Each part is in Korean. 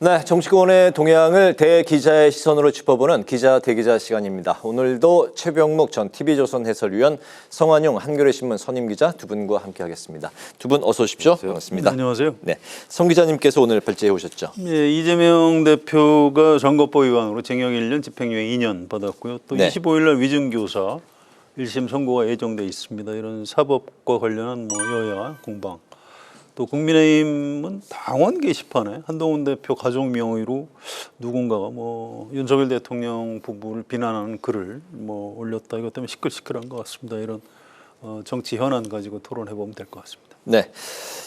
네, 정치권의 동향을 대기자의 시선으로 짚어보는 기자 대기자 시간입니다. 오늘도 최병묵 전 TV조선 해설위원, 성환용 한겨레신문 선임기자 두 분과 함께하겠습니다. 두 분 어서 오십시오. 반갑습니다. 네, 안녕하세요. 네, 성 기자님께서 오늘 발제해 오셨죠. 네, 이재명 대표가 선거법 위반으로 징역 1년, 집행유예 2년 받았고요. 또 네. 25일 날 위증교사 1심 선고가 예정돼 있습니다. 이런 사법과 관련한 여야 공방. 또 국민의힘은 당원 게시판에 한동훈 대표 가족 명의로 누군가가 윤석열 대통령 부부를 비난하는 글을 올렸다. 이것 때문에 시끌시끌한 것 같습니다. 이런 정치 현안 가지고 토론해 보면 될 것 같습니다. 네,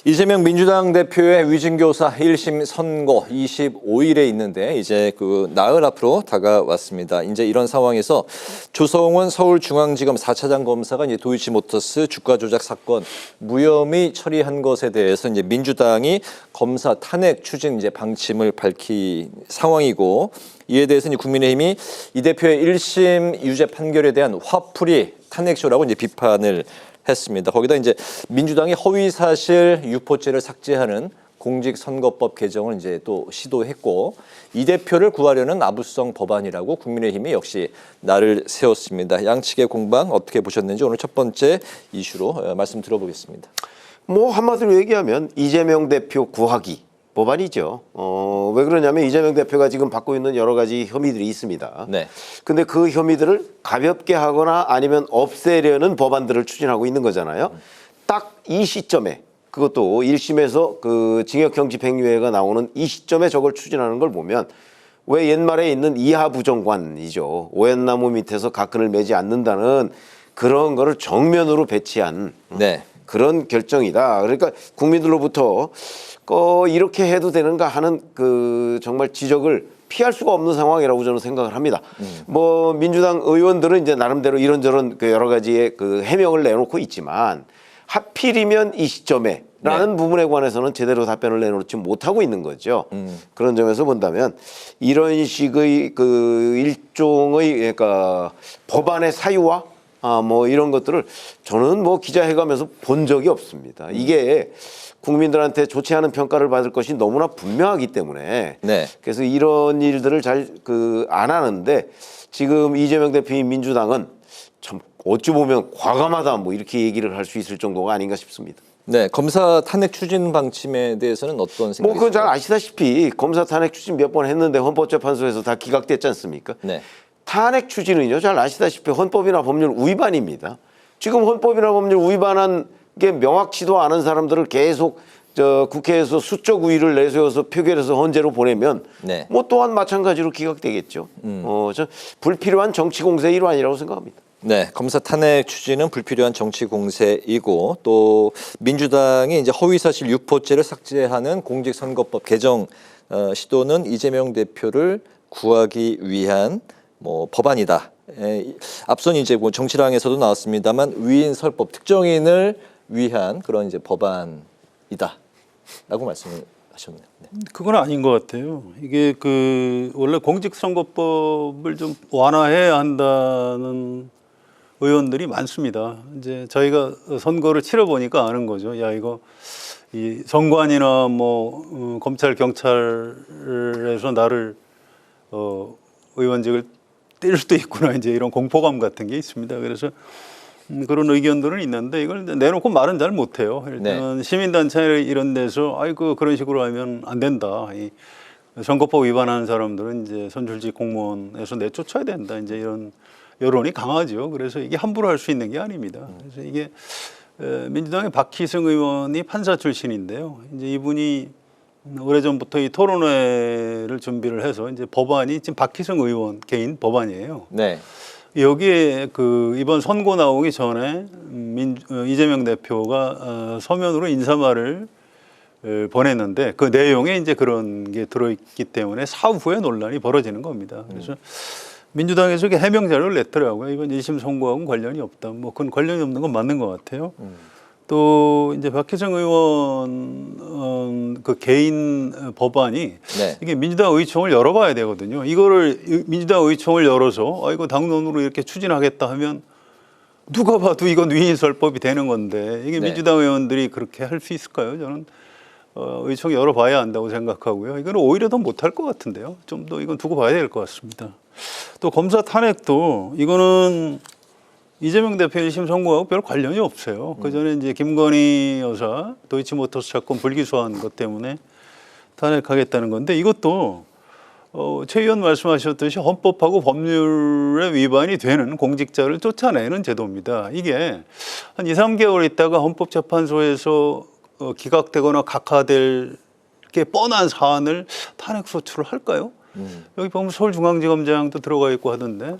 이재명 민주당 대표의 위증교사 1심 선고 25일에 있는데 이제 그 나흘 앞으로 다가왔습니다. 이제 이런 상황에서 조성원 서울중앙지검 4차장 검사가 이제 도이치모터스 주가 조작 사건 무혐의 처리한 것에 대해서 이제 민주당이 검사 탄핵 추진 이제 방침을 밝힌 상황이고, 이에 대해서 이제 국민의힘이 이 대표의 1심 유죄 판결에 대한 화풀이 탄핵쇼라고 이제 비판을 했습니다. 거기다 이제 민주당이 허위사실 유포죄를 삭제하는 공직선거법 개정을 이제 또 시도했고, 이 대표를 구하려는 아부성 법안이라고 국민의힘이 역시 날을 세웠습니다. 양측의 공방 어떻게 보셨는지 오늘 첫 번째 이슈로 말씀 들어보겠습니다. 한마디로 얘기하면 이재명 대표 구하기 법안이죠. 왜 그러냐면 이재명 대표가 지금 받고 있는 여러 가지 혐의들이 있습니다. 네. 근데 그 혐의들을 가볍게 하거나 아니면 없애려는 법안들을 추진하고 있는 거잖아요. 딱 이 시점에, 그것도 1심에서 그 징역형 집행유예가 나오는 이 시점에 저걸 추진하는 걸 보면, 왜 옛말에 있는 이하부정관이죠. 오얏나무 밑에서 가끈을 매지 않는다는 그런 거를 정면으로 배치한 네. 그런 결정이다. 그러니까 국민들로부터 이렇게 해도 되는가 하는 그 정말 지적을 피할 수가 없는 상황이라고 저는 생각을 합니다. 민주당 의원들은 이제 나름대로 이런저런 그 여러 가지의 그 해명을 내놓고 있지만, 하필이면 이 시점에 라는 부분에 관해서는 제대로 답변을 내놓지 못하고 있는 거죠. 그런 점에서 본다면 이런 식의 그 일종의 그러니까 법안의 사유화 이런 것들을 저는 기자회견에서 본 적이 없습니다. 이게 국민들한테 좋지 않은 평가를 받을 것이 너무나 분명하기 때문에, 네. 그래서 이런 일들을 잘 안 하는데, 지금 이재명 대표의 민주당은 참 어찌 보면 과감하다 이렇게 얘기를 할 수 있을 정도가 아닌가 싶습니다. 네, 검사 탄핵 추진 방침에 대해서는 어떤 생각이세요? 그건 잘 아시다시피 검사 탄핵 추진 몇 번 했는데 헌법재판소에서 다 기각됐지 않습니까? 네. 탄핵 추진은요, 잘 아시다시피 헌법이나 법률 위반입니다. 지금 헌법이나 법률 위반한 게 명확치도 않은 사람들을 계속 국회에서 수적 우위를 내세워서 표결해서 헌재로 보내면 네. 또한 마찬가지로 기각되겠죠. 저 불필요한 정치 공세의 일환이라고 생각합니다. 네, 검사 탄핵 추진은 불필요한 정치 공세이고, 또 민주당이 이제 허위사실 유포죄를 삭제하는 공직선거법 개정 시도는 이재명 대표를 구하기 위한 법안이다. 앞선 이제 정치랑에서도 나왔습니다만 위인설법, 특정인을 위한 그런 이제 법안이다라고 말씀하셨네요. 네. 그건 아닌 것 같아요. 이게 원래 공직선거법을 좀 완화해야 한다는 의원들이 많습니다. 이제 저희가 선거를 치러 보니까 아는 거죠. 야, 이거 이 선관이나 검찰 경찰에서 나를 의원직을 뗄 수도 있구나, 이제 이런 공포감 같은 게 있습니다. 그래서 그런 의견들은 있는데 이걸 내놓고 말은 잘 못해요. 일단 시민단체 이런 데서 그런 식으로 하면 안 된다. 이 선거법 위반하는 사람들은 이제 선출직 공무원에서 내쫓아야 된다. 이제 이런 여론이 강하죠. 그래서 이게 함부로 할 수 있는 게 아닙니다. 그래서 이게 민주당의 박희승 의원이 판사 출신인데요. 이제 이분이 오래전부터 이 토론회를 준비를 해서 이제 법안이 지금 박희승 의원 개인 법안이에요. 네. 여기에 이번 선고 나오기 전에 이재명 대표가 서면으로 인사말을 보냈는데, 그 내용에 이제 그런 게 들어있기 때문에 사후에 논란이 벌어지는 겁니다. 그래서 민주당에서 이렇게 해명 자료를 냈더라고요. 이번 1심 선고하고는 관련이 없다. 그건 관련이 없는 건 맞는 것 같아요. 또 이제 박희정 의원 그 개인 법안이 이게 민주당 의총을 열어봐야 되거든요. 이거를 민주당 의총을 열어서 이거 당론으로 이렇게 추진하겠다 하면 누가 봐도 이건 위인설법이 되는 건데, 이게 민주당 의원들이 그렇게 할 수 있을까요? 저는 의총 열어봐야 한다고 생각하고요. 이거는 오히려 더 못할 것 같은데요. 좀 더 이건 두고 봐야 될 것 같습니다. 또 검사 탄핵도 이거는 이재명 대표 1심 선고하고 별 관련이 없어요. 그 전에 이제 김건희 여사 도이치모터스 사건 불기소한 것 때문에 탄핵하겠다는 건데 이것도 최 의원 말씀하셨듯이 헌법하고 법률에 위반이 되는 공직자를 쫓아내는 제도입니다. 이게 한 2, 3개월 있다가 헌법재판소에서 기각되거나 각하될 게 뻔한 사안을 탄핵 소추를 할까요? 여기 보면 서울중앙지검장도 들어가 있고 하던데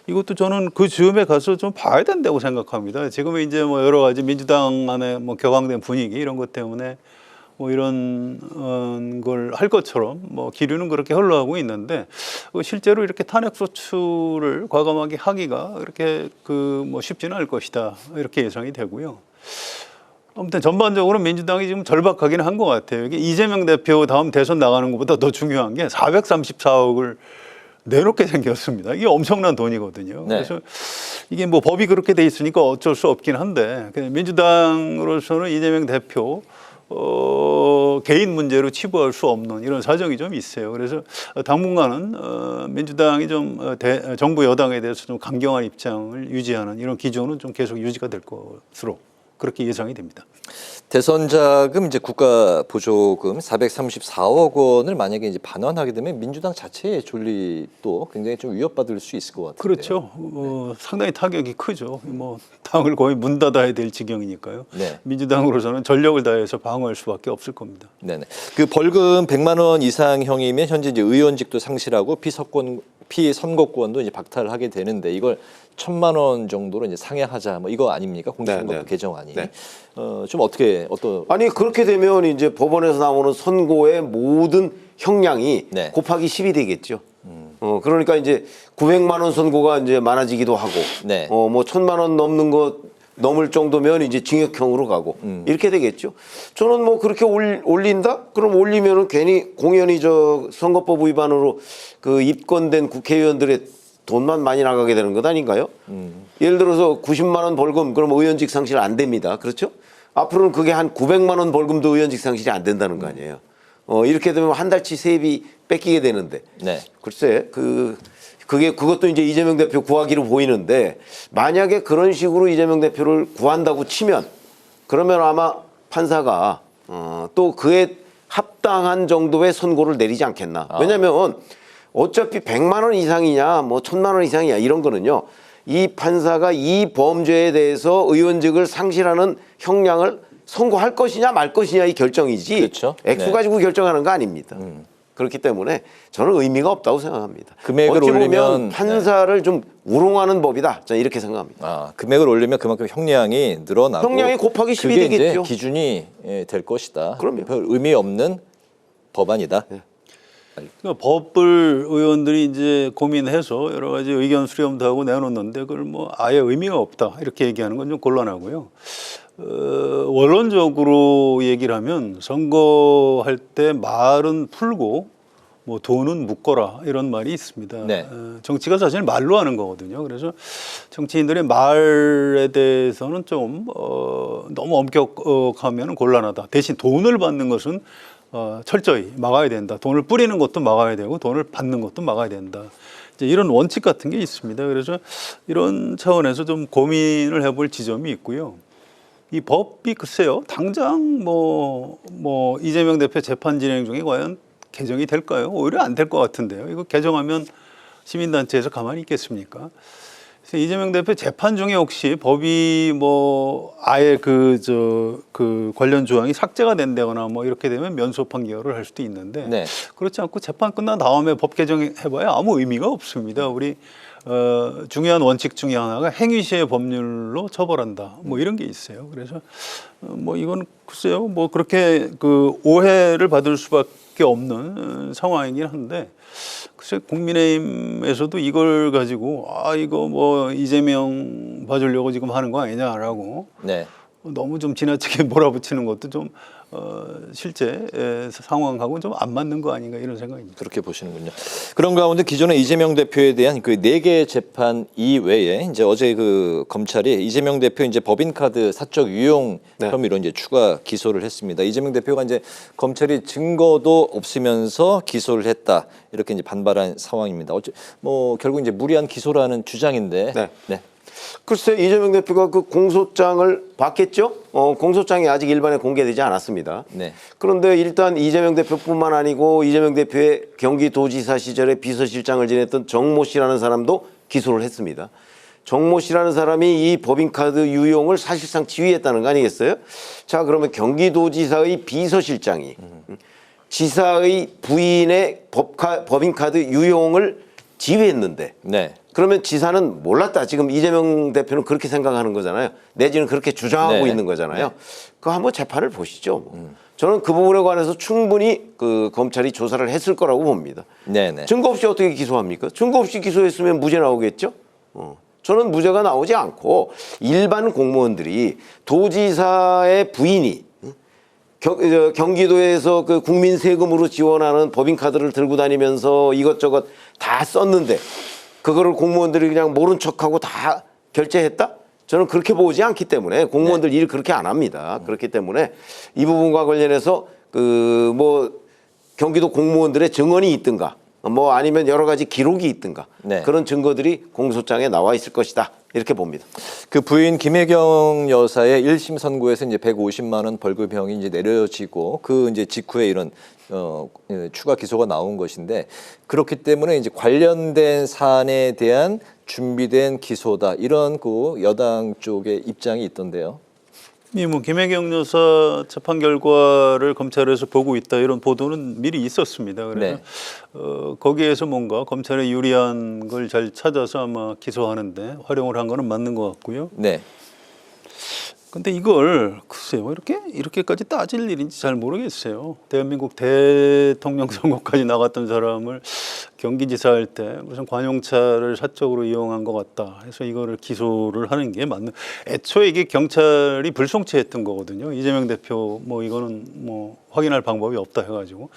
이것도 저는 그 즈음에 가서 좀 봐야 된다고 생각합니다. 지금은 이제 뭐 여러 가지 민주당 안에 뭐 격앙된 분위기 이런 것 때문에 뭐 이런 걸 할 것처럼 뭐 기류는 그렇게 흘러가고 있는데 실제로 이렇게 탄핵 소추를 과감하게 하기가 그렇게 뭐 쉽지는 않을 것이다 이렇게 예상이 되고요. 아무튼 전반적으로 민주당이 지금 절박하긴 한 것 같아요. 이게 이재명 대표 다음 대선 나가는 것보다 더 중요한 게 434억을 내놓게 생겼습니다. 이게 엄청난 돈이거든요. 네. 그래서 이게 뭐 법이 그렇게 돼 있으니까 어쩔 수 없긴 한데 민주당으로서는 이재명 대표 개인 문제로 치부할 수 없는 이런 사정이 좀 있어요. 그래서 당분간은 민주당이 좀 정부 여당에 대해서 좀 강경한 입장을 유지하는 이런 기조는 좀 계속 유지가 될 것으로 그렇게 예상이 됩니다. 대선 자금 이제 국가 보조금 434억 원을 만약에 이제 반환하게 되면 민주당 자체의 존립도 굉장히 좀 위협받을 수 있을 것 같아요. 그렇죠. 상당히 타격이 크죠. 뭐 당을 거의 문 닫아야 될 지경이니까요. 네. 민주당으로서는 전력을 다해서 방어할 수밖에 없을 겁니다. 네네. 그 벌금 100만 원 이상형이면 현재 이제 의원직도 상실하고 피선거권도 이제 박탈을 하게 되는데 이걸 1,000만 원 정도로 이제 상향하자 뭐 이거 아닙니까? 공직선거법 네. 개정안이. 네. 좀 어떤 아니 그렇게 되면 이제 법원에서 나오는 선고의 모든 형량이 네. 곱하기 10이 되겠죠. 그러니까 이제 900만 원 선고가 이제 많아지기도 하고, 네. 뭐 1,000만 원 넘을 정도면 이제 징역형으로 가고 이렇게 되겠죠. 저는 뭐 그렇게 올린다? 그럼 올리면은 괜히 공연히 저 선거법 위반으로 그 입건된 국회의원들의 돈만 많이 나가게 되는 것 아닌가요? 예를 들어서 90만 원 벌금 그럼 의원직 상실 안 됩니다. 그렇죠? 앞으로는 그게 한 900만 원 벌금도 의원직 상실이 안 된다는 거 아니에요. 이렇게 되면 한 달치 세비 뺏기게 되는데. 네. 글쎄 그것도 이제 이재명 대표 구하기로 보이는데 만약에 그런 식으로 이재명 대표를 구한다고 치면 그러면 아마 판사가 또 그에 합당한 정도의 선고를 내리지 않겠나. 왜냐하면 어차피 100만 원 이상이냐 뭐 1,000만 원 이상이냐 이런 거는요. 이 판사가 이 범죄에 대해서 의원직을 상실하는 형량을 선고할 것이냐 말 것이냐의 결정이지 그렇죠. 액수 네. 가지고 결정하는 거 아닙니다. 그렇기 때문에 저는 의미가 없다고 생각합니다. 금액을 어찌 보면 올리면 판사를 좀 우롱하는 법이다. 저는 이렇게 생각합니다. 금액을 올리면 그만큼 형량이 늘어나고 형량이 곱하기 10이 그게 되겠죠. 이제 기준이 될 것이다. 그럼요. 별 의미 없는 법안이다. 그러니까 법을 의원들이 이제 고민해서 여러 가지 의견 수렴도 하고 내놓는데 그걸 뭐 아예 의미가 없다 이렇게 얘기하는 건 좀 곤란하고요. 원론적으로 얘기를 하면 선거할 때 말은 풀고 뭐 돈은 묶어라 이런 말이 있습니다. 네. 정치가 사실 말로 하는 거거든요. 그래서 정치인들의 말에 대해서는 좀 너무 엄격하면 곤란하다. 대신 돈을 받는 것은 철저히 막아야 된다. 돈을 뿌리는 것도 막아야 되고 돈을 받는 것도 막아야 된다. 이제 이런 원칙 같은 게 있습니다. 그래서 이런 차원에서 좀 고민을 해볼 지점이 있고요. 이 법이 글쎄요, 당장 뭐 이재명 대표 재판 진행 중에 과연 개정이 될까요? 오히려 안 될 것 같은데요. 이거 개정하면 시민단체에서 가만히 있겠습니까? 그래서 이재명 대표 재판 중에 혹시 법이 뭐 아예 그 관련 조항이 삭제가 된다거나 뭐 이렇게 되면 면소 판결을 할 수도 있는데 네. 그렇지 않고 재판 끝난 다음에 법 개정해봐야 아무 의미가 없습니다. 우리 중요한 원칙 중에 하나가 행위시의 법률로 처벌한다. 뭐 이런 게 있어요. 그래서 뭐 이건 글쎄요, 뭐 그렇게 그 오해를 받을 수밖에 없는 상황이긴 한데. 글쎄 국민의힘에서도 이걸 가지고 이거 뭐 이재명 봐주려고 지금 하는 거 아니냐라고 네. 너무 좀 지나치게 몰아붙이는 것도 좀 실제 상황하고는 좀 안 맞는 거 아닌가 이런 생각입니다. 그렇게 보시는군요. 그런 가운데 기존의 이재명 대표에 대한 그 4개 재판 이외에 이제 어제 그 검찰이 이재명 대표 이제 법인카드 사적 유용 네. 혐의로 이제 추가 기소를 했습니다. 이재명 대표가 이제 검찰이 증거도 없으면서 기소를 했다 이렇게 이제 반발한 상황입니다. 뭐 결국 이제 무리한 기소라는 주장인데. 네. 네. 글쎄 이재명 대표가 그 공소장을 봤겠죠? 공소장이 아직 일반에 공개되지 않았습니다. 네. 그런데 일단 이재명 대표뿐만 아니고 이재명 대표의 경기도지사 시절에 비서실장을 지냈던 정모 씨라는 사람도 기소를 했습니다. 정모 씨라는 사람이 이 법인카드 유용을 사실상 지휘했다는 거 아니겠어요? 자, 그러면 경기도지사의 비서실장이 지사의 부인의 법인카드 유용을 지휘했는데 네. 그러면 지사는 몰랐다. 지금 이재명 대표는 그렇게 생각하는 거잖아요. 내지는 그렇게 주장하고 네. 있는 거잖아요. 그거 한번 재판을 보시죠. 저는 그 부분에 관해서 충분히 그 검찰이 조사를 했을 거라고 봅니다. 네네. 증거 없이 어떻게 기소합니까? 증거 없이 기소했으면 무죄 나오겠죠? 저는 무죄가 나오지 않고 일반 공무원들이 도지사의 부인이 경기도에서 그 국민 세금으로 지원하는 법인카드를 들고 다니면서 이것저것 다 썼는데 그거를 공무원들이 그냥 모른 척하고 다 결제했다? 저는 그렇게 보지 않기 때문에 공무원들 일 그렇게 안 합니다. 그렇기 때문에 이 부분과 관련해서 그 뭐 경기도 공무원들의 증언이 있든가 뭐 아니면 여러 가지 기록이 있든가 네. 그런 증거들이 공소장에 나와 있을 것이다. 이렇게 봅니다. 그 부인 김혜경 여사의 1심 선고에서 이제 150만 원 벌금형이 이제 내려지고 그 이제 직후에 이런 추가 기소가 나온 것인데 그렇기 때문에 이제 관련된 사안에 대한 준비된 기소다 이런 그 여당 쪽의 입장이 있던데요. 뭐 김혜경 여사 재판 결과를 검찰에서 보고 있다 이런 보도는 미리 있었습니다. 그래서 거기에서 뭔가 검찰에 유리한 걸 잘 찾아서 아마 기소하는데 활용을 한 거는 맞는 것 같고요. 네. 근데 이걸 글쎄요 이렇게까지 따질 일인지 잘 모르겠어요. 대한민국 대통령 선거까지 나갔던 사람을 경기지사 할 때 무슨 관용차를 사적으로 이용한 것 같다 해서 이거를 기소를 하는 게 맞는. 애초에 이게 경찰이 불송치했던 거거든요. 이재명 대표 뭐 이거는 뭐 확인할 방법이 없다 해가지고.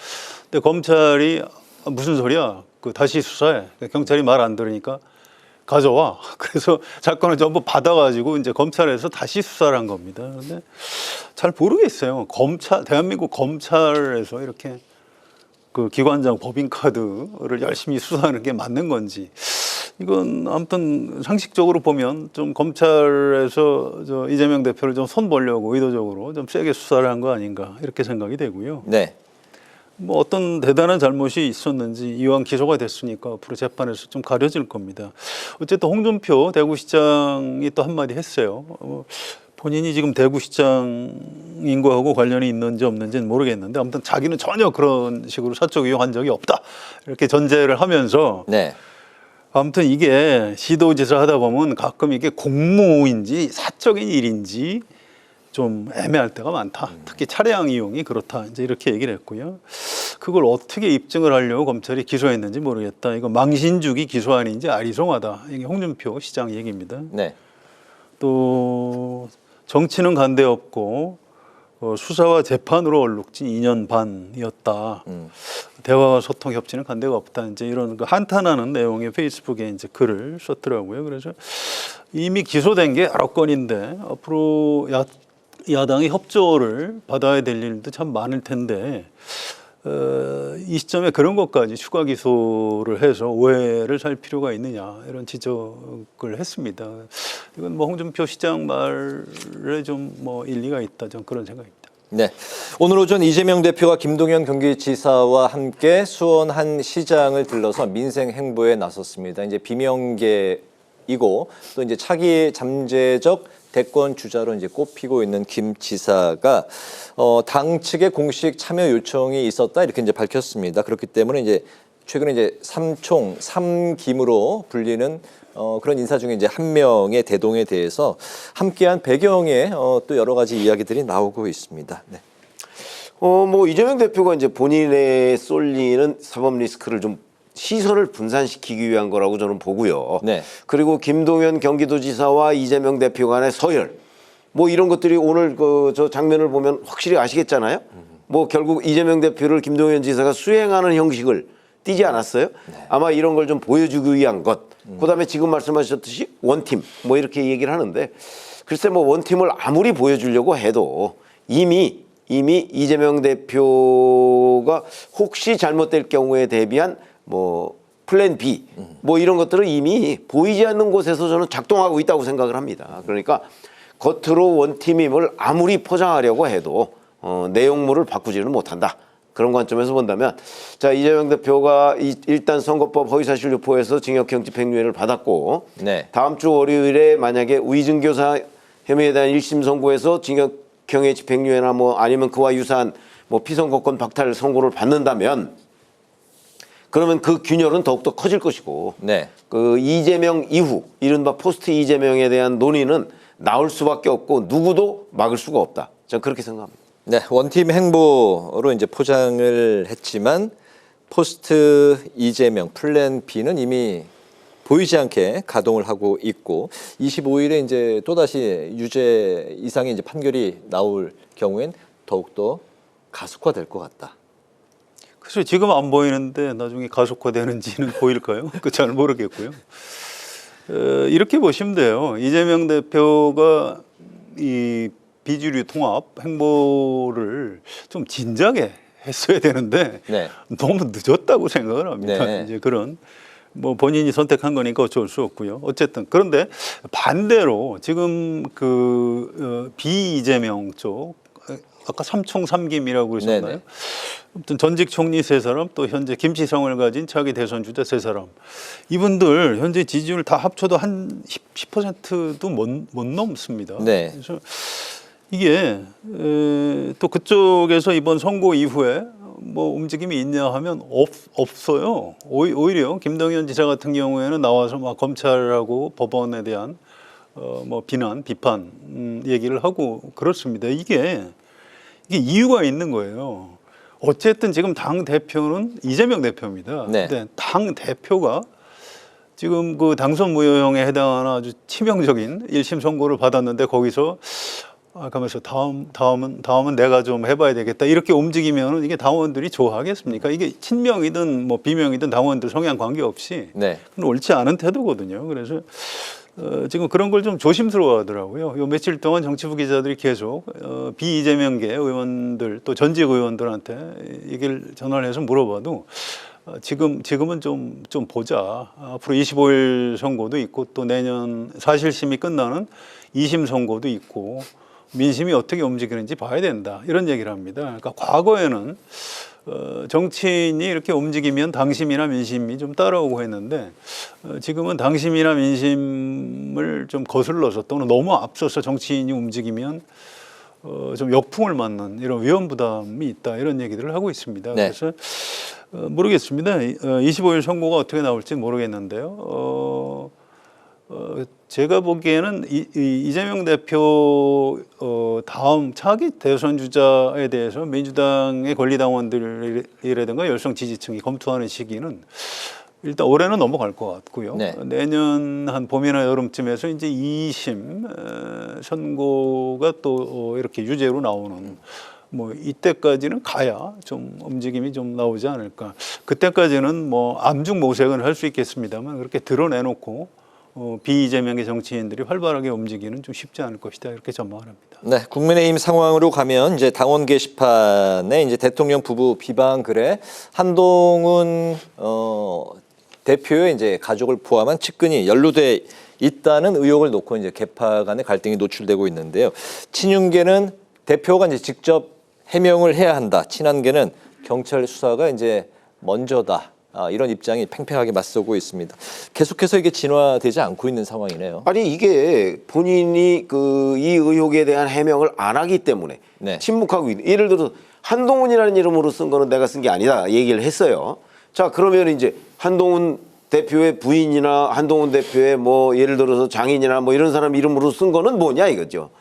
근데 검찰이 무슨 소리야? 그 다시 수사해. 경찰이 말 안 들으니까. 가져와. 그래서 사건을 전부 받아가지고 이제 검찰에서 다시 수사를 한 겁니다. 그런데 잘 모르겠어요. 대한민국 검찰에서 이렇게 그 기관장 법인카드를 열심히 수사하는 게 맞는 건지. 이건 아무튼 상식적으로 보면 좀 검찰에서 이재명 대표를 좀 손보려고 의도적으로 좀 세게 수사를 한 거 아닌가 이렇게 생각이 되고요. 네. 뭐 어떤 대단한 잘못이 있었는지 이왕 기소가 됐으니까 앞으로 재판에서 좀 가려질 겁니다. 어쨌든 홍준표 대구시장이 또 한마디 했어요. 본인이 지금 대구시장인 거하고 관련이 있는지 없는지는 모르겠는데 아무튼 자기는 전혀 그런 식으로 사적 이용한 적이 없다 이렇게 전제를 하면서 네. 아무튼 이게 시도지사 하다 보면 가끔 이게 공무인지 사적인 일인지 좀 애매할 때가 많다. 특히 차량 이용이 그렇다. 이제 이렇게 얘기를 했고요. 그걸 어떻게 입증을 하려고 검찰이 기소했는지 모르겠다. 이거 망신주기 기소안인지 아리송하다. 이게 홍준표 시장 얘기입니다. 네. 또 정치는 간대 없고 수사와 재판으로 얼룩진 2년 반이었다. 대화와 소통 협치는 간대가 없다. 이제 이런 그 한탄하는 내용의 페이스북에 이제 글을 썼더라고요. 그래서 이미 기소된 게 여러 건인데 앞으로 야당의 협조를 받아야 될 일도 참 많을 텐데 이 시점에 그런 것까지 추가 기소를 해서 오해를 살 필요가 있느냐 이런 지적을 했습니다. 이건 뭐 홍준표 시장 말에 좀 뭐 일리가 있다 좀 그런 생각입니다. 네. 오늘 오전 이재명 대표가 김동연 경기지사와 함께 수원 한 시장을 들러서 민생 행보에 나섰습니다. 이제 비명계이고 또 이제 차기 잠재적 대권 주자로 이제 꼽히고 있는 김 지사가 당 측의 공식 참여 요청이 있었다 이렇게 이제 밝혔습니다. 그렇기 때문에 이제 최근에 이제 삼총 삼김으로 불리는 그런 인사 중에 이제 한 명의 대동에 대해서 함께한 배경에 또 여러 가지 이야기들이 나오고 있습니다. 네. 뭐 이재명 대표가 이제 본인에 쏠리는 사법 리스크를 좀 시선을 분산시키기 위한 거라고 저는 보고요. 네. 그리고 김동연 경기도지사와 이재명 대표 간의 서열, 뭐 이런 것들이 오늘 그 저 장면을 보면 확실히 아시겠잖아요. 뭐 결국 이재명 대표를 김동연 지사가 수행하는 형식을 띄지 않았어요. 아마 이런 걸 좀 보여주기 위한 것. 그다음에 지금 말씀하셨듯이 원팀 뭐 이렇게 얘기를 하는데 글쎄 뭐 원팀을 아무리 보여주려고 해도 이미 이재명 대표가 혹시 잘못될 경우에 대비한 뭐 플랜 B 뭐 이런 것들은 이미 보이지 않는 곳에서 저는 작동하고 있다고 생각을 합니다. 그러니까 겉으로 원팀임을 아무리 포장하려고 해도 내용물을 바꾸지는 못한다. 그런 관점에서 본다면 자 이재명 대표가 일단 선거법 허위사실 유포에서 징역형 집행유예를 받았고 네. 다음 주 월요일에 만약에 위증교사 혐의에 대한 1심 선고에서 징역형의 집행유예나 뭐 아니면 그와 유사한 뭐 피선거권 박탈 선고를 받는다면 그러면 그 균열은 더욱더 커질 것이고 네. 그 이재명 이후 이른바 포스트 이재명에 대한 논의는 나올 수밖에 없고 누구도 막을 수가 없다. 저는 그렇게 생각합니다. 네, 원팀 행보로 이제 포장을 했지만 포스트 이재명 플랜 B는 이미 보이지 않게 가동을 하고 있고 25일에 이제 또다시 유죄 이상의 이제 판결이 나올 경우엔 더욱더 가속화될 것 같다. 그래서 지금 안 보이는데 나중에 가속화되는지는 보일까요? 그 잘 모르겠고요. 이렇게 보시면 돼요. 이재명 대표가 이 비주류 통합 행보를 좀 진작에 했어야 되는데 네. 너무 늦었다고 생각을 합니다. 네. 이제 그런 뭐 본인이 선택한 거니까 어쩔 수 없고요. 어쨌든 그런데 반대로 지금 그 비이재명 쪽 아까 삼총삼김이라고 그러셨나요? 네네. 아무튼 전직 총리 3사람 또 현재 김치성을 가진 차기 대선 주자 3사람 이분들 현재 지지율 다 합쳐도 한 10%도 못 넘습니다. 네. 그래서 이게 또 그쪽에서 이번 선고 이후에 뭐 움직임이 있냐 하면 없어요. 오히려 김동연 지사 같은 경우에는 나와서 막 검찰하고 법원에 대한 뭐 비난, 비판 얘기를 하고 그렇습니다. 이게 이유가 있는 거예요. 어쨌든 지금 당 대표는 이재명 대표입니다. 네. 근데 당 대표가 지금 그 당선 무효형에 해당하는 아주 치명적인 1심 선고를 받았는데 거기서 가면서 다음은 내가 좀 해봐야 되겠다 이렇게 움직이면 이게 당원들이 좋아하겠습니까? 이게 친명이든 뭐 비명이든 당원들 성향 관계없이 네. 그건 옳지 않은 태도거든요. 그래서 지금 그런 걸 좀 조심스러워하더라고요. 요 며칠 동안 정치부 기자들이 계속 비이재명계 의원들 또 전직 의원들한테 얘기를 전화를 해서 물어봐도 지금은 좀 보자. 앞으로 25일 선고도 있고 또 내년 사실심이 끝나는 2심 선고도 있고 민심이 어떻게 움직이는지 봐야 된다. 이런 얘기를 합니다. 그러니까 과거에는 정치인이 이렇게 움직이면 당심이나 민심이 좀 따라오고 했는데 지금은 당심이나 민심을 좀 거슬러서 또는 너무 앞서서 정치인이 움직이면 좀 역풍을 맞는 이런 위험 부담이 있다 이런 얘기들을 하고 있습니다. 네. 그래서 모르겠습니다. 25일 선고가 어떻게 나올지 모르겠는데요. 제가 보기에는 이재명 대표 다음 차기 대선 주자에 대해서 민주당의 권리당원들이라든가 열성 지지층이 검토하는 시기는 일단 올해는 넘어갈 것 같고요. 네. 내년 한 봄이나 여름쯤에서 이제 2심 선고가 또 이렇게 유죄로 나오는 뭐 이때까지는 가야 좀 움직임이 좀 나오지 않을까. 그때까지는 뭐 암중모색은 할 수 있겠습니다만 그렇게 드러내놓고 비이재명의 정치인들이 활발하게 움직이는 좀 쉽지 않을 것이다 이렇게 전망합니다. 네, 국민의힘 상황으로 가면 이제 당원 게시판에 이제 대통령 부부 비방 글에 한동훈 대표의 이제 가족을 포함한 측근이 연루돼 있다는 의혹을 놓고 이제 계파 간의 갈등이 노출되고 있는데요. 친윤계는 대표가 이제 직접 해명을 해야 한다. 친한계는 경찰 수사가 이제 먼저다. 이런 입장이 팽팽하게 맞서고 있습니다. 계속해서 이게 진화되지 않고 있는 상황이네요. 아니 이게 본인이 이 의혹에 대한 해명을 안 하기 때문에 네. 침묵하고 있는. 예를 들어서 한동훈이라는 이름으로 쓴 거는 내가 쓴 게 아니다 얘기를 했어요. 자 그러면 이제 한동훈 대표의 부인이나 한동훈 대표의 뭐 예를 들어서 장인이나 뭐 이런 사람 이름으로 쓴 거는 뭐냐 이거죠.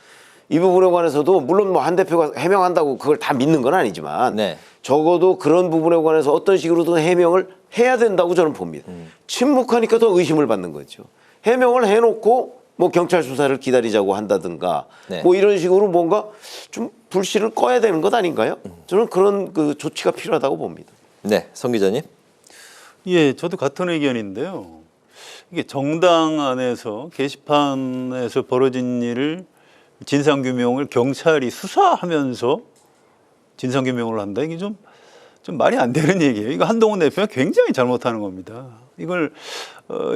이 부분에 관해서도 물론 뭐 한 대표가 해명한다고 그걸 다 믿는 건 아니지만 네. 적어도 그런 부분에 관해서 어떤 식으로든 해명을 해야 된다고 저는 봅니다. 침묵하니까 더 의심을 받는 거죠. 해명을 해놓고 뭐 경찰 수사를 기다리자고 한다든가 네. 뭐 이런 식으로 뭔가 좀 불씨를 꺼야 되는 것 아닌가요? 저는 그런 그 조치가 필요하다고 봅니다. 네, 성 기자님. 예, 저도 같은 의견인데요. 이게 정당 안에서 게시판에서 벌어진 일을 진상규명을 경찰이 수사하면서 진상규명을 한다. 이게 좀 말이 안 되는 얘기예요. 이거 한동훈 대표가 굉장히 잘못하는 겁니다. 이걸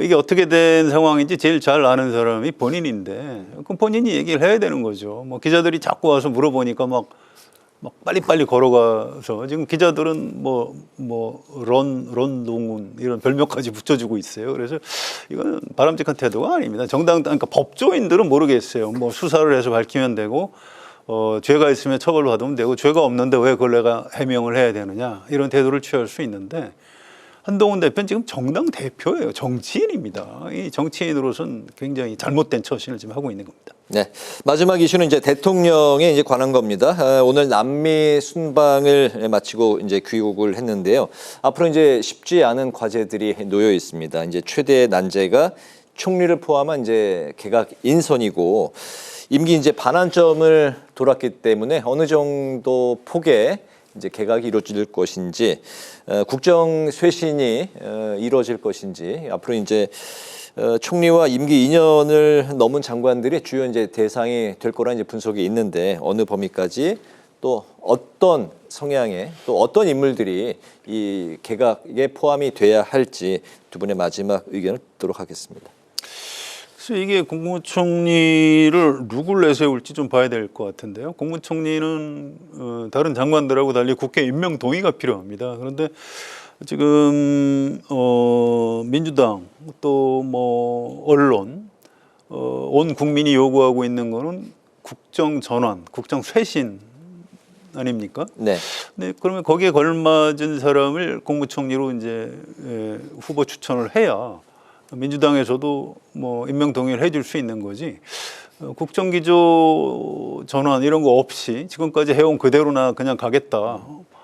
이게 어떻게 된 상황인지 제일 잘 아는 사람이 본인인데 그럼 본인이 얘기를 해야 되는 거죠. 뭐 기자들이 자꾸 와서 물어보니까 막 빨리빨리 걸어가서 지금 기자들은 런동훈 이런 별명까지 붙여주고 있어요. 그래서 이거는 바람직한 태도가 아닙니다. 그러니까 법조인들은 모르겠어요. 뭐 수사를 해서 밝히면 되고 죄가 있으면 처벌받으면 되고 죄가 없는데 왜 그걸 내가 해명을 해야 되느냐 이런 태도를 취할 수 있는데 한동훈 대표는 지금 정당 대표예요. 정치인입니다. 이 정치인으로서는 굉장히 잘못된 처신을 지금 하고 있는 겁니다. 네, 마지막 이슈는 이제 대통령에 이제 관한 겁니다. 오늘 남미 순방을 마치고 이제 귀국을 했는데요. 앞으로 이제 쉽지 않은 과제들이 놓여 있습니다. 이제 최대 난제가 총리를 포함한 이제 개각 인선이고 임기 이제 반환점을 돌았기 때문에 어느 정도 폭의 이제 개각이 이루어질 것인지, 국정 쇄신이 이루어질 것인지, 앞으로 이제 총리와 임기 2년을 넘은 장관들이 주요 이제 대상이 될 거라는 이제 분석이 있는데 어느 범위까지 또 어떤 성향의 또 어떤 인물들이 이 개각에 포함이 돼야 할지 두 분의 마지막 의견을 듣도록 하겠습니다. 그래서 이게 국무총리를 누굴 내세울지 좀 봐야 될 것 같은데요. 국무총리는 다른 장관들하고 달리 국회 임명 동의가 필요합니다. 그런데 지금 민주당 또 뭐 언론 온 국민이 요구하고 있는 거는 국정 전환, 국정 쇄신 아닙니까? 네. 네, 그러면 거기에 걸맞은 사람을 국무총리로 이제 후보 추천을 해야 민주당에서도 뭐 임명 동의를 해줄 수 있는 거지. 국정기조 전환 이런 거 없이 지금까지 해온 그대로나 그냥 가겠다.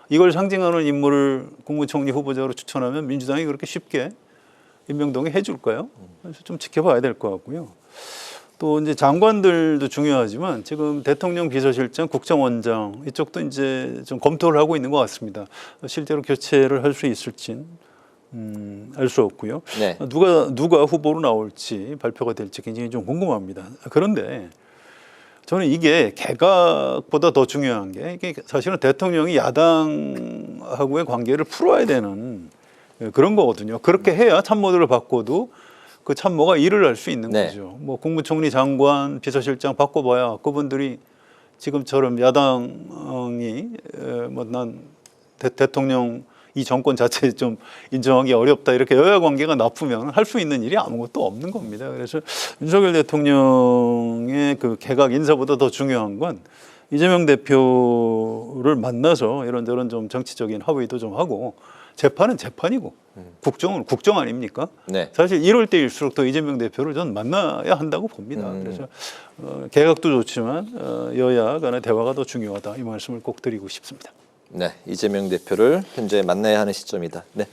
이걸 상징하는 인물을 국무총리 후보자로 추천하면 민주당이 그렇게 쉽게 임명 동의 해줄까요? 그래서 좀 지켜봐야 될 것 같고요. 또 이제 장관들도 중요하지만 지금 대통령 비서실장, 국정원장 이쪽도 이제 좀 검토를 하고 있는 것 같습니다. 실제로 교체를 할 수 있을진 알 수 없고요. 네. 누가 후보로 나올지 발표가 될지 굉장히 좀 궁금합니다. 그런데 저는 이게 개각보다 더 중요한 게 이게 사실은 대통령이 야당하고의 관계를 풀어야 되는 그런 거거든요. 그렇게 해야 참모들을 바꿔도 그 참모가 일을 할 수 있는 네. 거죠. 뭐 국무총리, 장관, 비서실장 바꿔봐야 그분들이 지금처럼 야당이 뭐 난 대통령 이 정권 자체에 좀 인정하기 어렵다 이렇게 여야 관계가 나쁘면 할 수 있는 일이 아무것도 없는 겁니다. 그래서 윤석열 대통령의 그 개각 인사보다 더 중요한 건 이재명 대표를 만나서 이런저런 좀 정치적인 합의도 좀 하고 재판은 재판이고 국정은 국정 아닙니까? 네. 사실 이럴 때일수록 더 이재명 대표를 전 만나야 한다고 봅니다. 그래서 개각도 좋지만 여야 간의 대화가 더 중요하다 이 말씀을 꼭 드리고 싶습니다. 네, 이재명 대표를 현재 만나야 하는 시점이다. 네.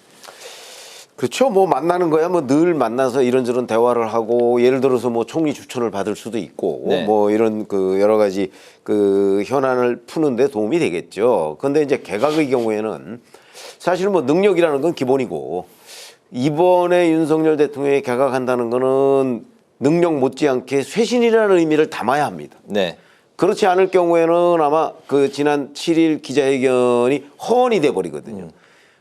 그렇죠. 뭐 만나는 거야 뭐 늘 만나서 이런저런 대화를 하고 예를 들어서 뭐 총리 추천을 받을 수도 있고 네. 뭐 이런 그 여러 가지 그 현안을 푸는데 도움이 되겠죠. 그런데 이제 개각의 경우에는 사실 뭐 능력이라는 건 기본이고 이번에 윤석열 대통령이 개각한다는 거는 능력 못지않게 쇄신이라는 의미를 담아야 합니다. 네. 그렇지 않을 경우에는 아마 그 지난 7일 기자회견이 허언이 돼 버리거든요.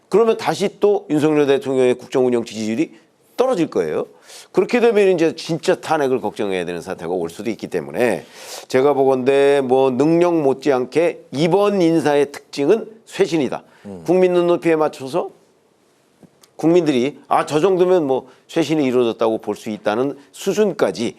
그러면 다시 또 윤석열 대통령의 국정 운영 지지율이 떨어질 거예요. 그렇게 되면 이제 진짜 탄핵을 걱정해야 되는 사태가 올 수도 있기 때문에 제가 보건대 뭐 능력 못지않게 이번 인사의 특징은 쇄신이다. 국민 눈높이에 맞춰서 국민들이 저 정도면 뭐 쇄신이 이루어졌다고 볼 수 있다는 수준까지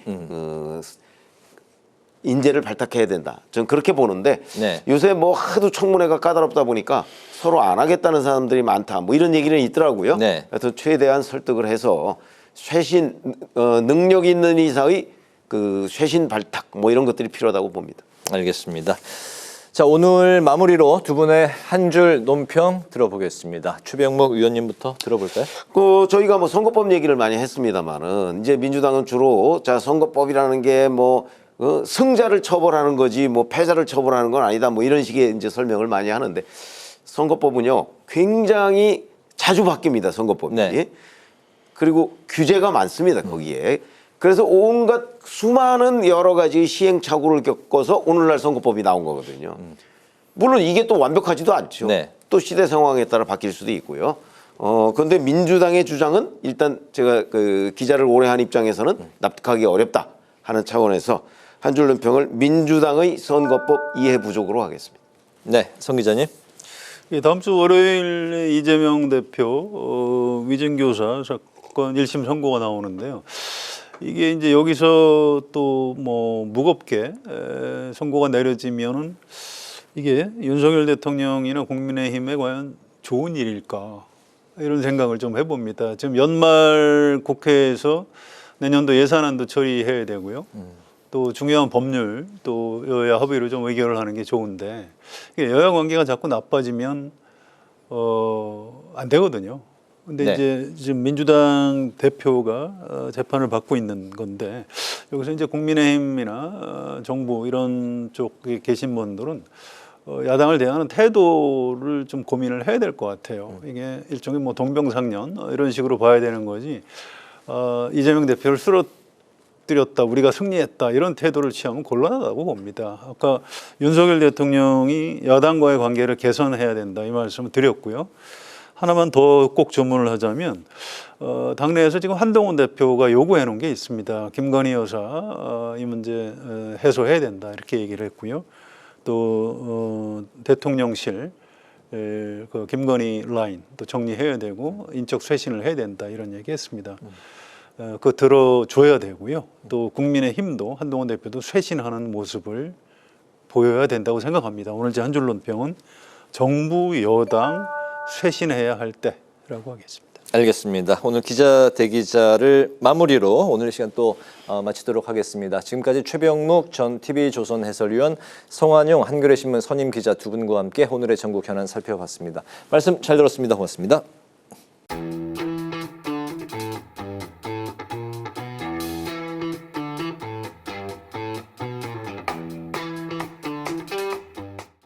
인재를 발탁해야 된다. 저는 그렇게 보는데 네. 요새 뭐 하도 청문회가 까다롭다 보니까 서로 안 하겠다는 사람들이 많다. 뭐 이런 얘기는 있더라고요. 네. 하여튼 최대한 설득을 해서 쇄신 능력 있는 이사의 그 쇄신 발탁 뭐 이런 것들이 필요하다고 봅니다. 알겠습니다. 자, 오늘 마무리로 두 분의 한 줄 논평 들어보겠습니다. 최병목 의원님부터 들어볼까요? 저희가 뭐 선거법 얘기를 많이 했습니다만은 이제 민주당은 주로 자 선거법이라는 게 뭐 승자를 처벌하는 거지 뭐 패자를 처벌하는 건 아니다 뭐 이런 식의 이제 설명을 많이 하는데 선거법은요 굉장히 자주 바뀝니다. 선거법이. 네. 그리고 규제가 많습니다. 거기에. 그래서 온갖 수많은 여러 가지 시행착오를 겪어서 오늘날 선거법이 나온 거거든요. 물론 이게 또 완벽하지도 않죠. 네. 또 시대 상황에 따라 바뀔 수도 있고요. 그런데 민주당의 주장은 일단 제가 그 기자를 오래 한 입장에서는 납득하기 어렵다 하는 차원에서 한 줄 논평을 민주당의 선거법 이해 부족으로 하겠습니다. 네, 성 기자님. 예, 다음 주 월요일 이재명 대표 위증교사 사건 1심 선고가 나오는데요. 이게 이제 여기서 또 뭐 무겁게 선고가 내려지면은 이게 윤석열 대통령이나 국민의힘에 과연 좋은 일일까 이런 생각을 좀 해봅니다. 지금 연말 국회에서 내년도 예산안도 처리해야 되고요. 또 중요한 법률 또 여야 합의로 좀 의결을 하는 게 좋은데 이게 여야 관계가 자꾸 나빠지면 안 되거든요. 근데 네. 이제 지금 민주당 대표가 재판을 받고 있는 건데 여기서 이제 국민의힘이나 정부 이런 쪽에 계신 분들은 야당을 대하는 태도를 좀 고민을 해야 될 것 같아요. 이게 일종의 뭐 동병상련 이런 식으로 봐야 되는 거지. 이재명 대표를 쓰러뜨렸다, 우리가 승리했다 이런 태도를 취하면 곤란하다고 봅니다. 아까 윤석열 대통령이 야당과의 관계를 개선해야 된다 이 말씀을 드렸고요. 하나만 더 꼭 조문을 하자면 당내에서 지금 한동훈 대표가 요구해 놓은 게 있습니다. 김건희 여사 이 문제 해소해야 된다 이렇게 얘기를 했고요. 또 대통령실 그 김건희 라인 또 정리해야 되고 인적 쇄신을 해야 된다 이런 얘기했습니다. 그거 들어줘야 되고요. 또 국민의힘도 한동훈 대표도 쇄신하는 모습을 보여야 된다고 생각합니다. 오늘 제 한 줄 논평은 정부 여당 쇄신해야 할 때라고 하겠습니다. 알겠습니다. 오늘 기자 대기자를 마무리로 오늘 시간 또 마치도록 하겠습니다. 지금까지 최병묵 전 TV조선 해설위원, 성환용 한겨레신문 선임 기자 두 분과 함께 오늘의 전국 현안 살펴봤습니다. 말씀 잘 들었습니다. 고맙습니다.